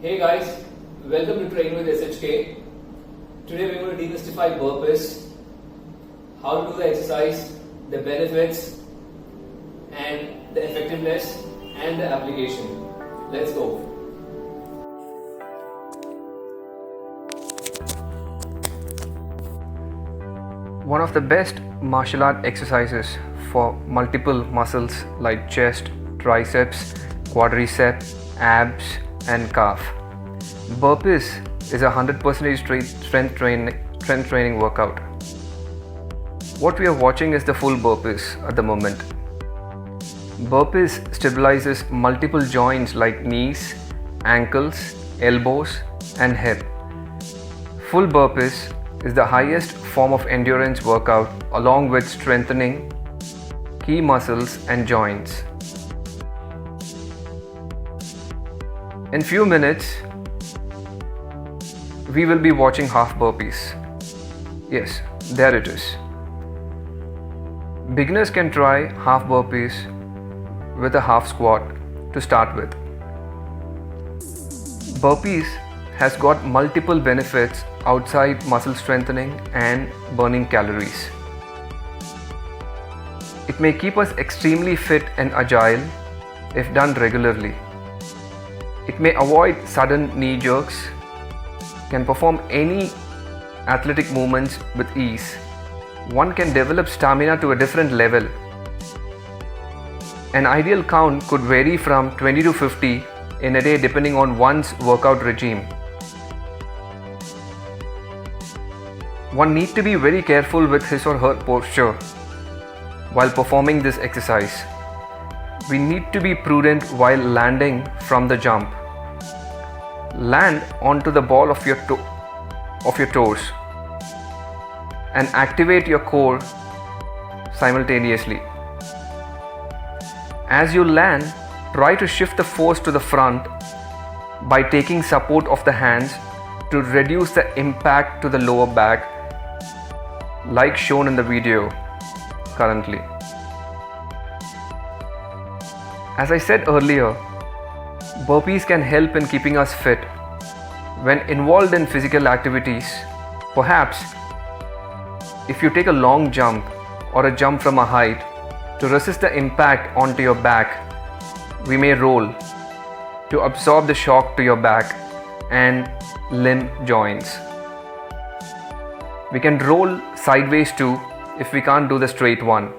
Hey guys, welcome to Train with SHK. Today we're going to demystify burpees, how to do the exercise, the benefits, and the effectiveness and the application. Let's go. One of the best martial art exercises for multiple muscles like chest, triceps, quadricep, abs, and calf. Burpees is a 100% strength training workout. What we are watching is the full burpees at the moment. Burpees stabilizes multiple joints like knees, ankles, elbows, and hip. Full burpees is the highest form of endurance workout along with strengthening key muscles and joints. In few minutes, we will be watching half burpees. Yes, there it is. Beginners can try half burpees with a half squat to start with. Burpees has got multiple benefits outside muscle strengthening and burning calories. It may keep us extremely fit and agile if done regularly. It may avoid sudden knee jerks, can perform any athletic movements with ease. One can develop stamina to a different level. An ideal count could vary from 20 to 50 in a day depending on one's workout regime. One needs to be very careful with his or her posture while performing this exercise. We need to be prudent while landing from the jump. Land onto the ball of your toes and activate your core simultaneously. As you land, try to shift the force to the front by taking support of the hands to reduce the impact to the lower back, like shown in the video currently. As I said earlier, burpees can help in keeping us fit. When involved in physical activities, perhaps if you take a long jump or a jump from a height, to resist the impact onto your back, we may roll to absorb the shock to your back and limb joints. We can roll sideways too if we can't do the straight one.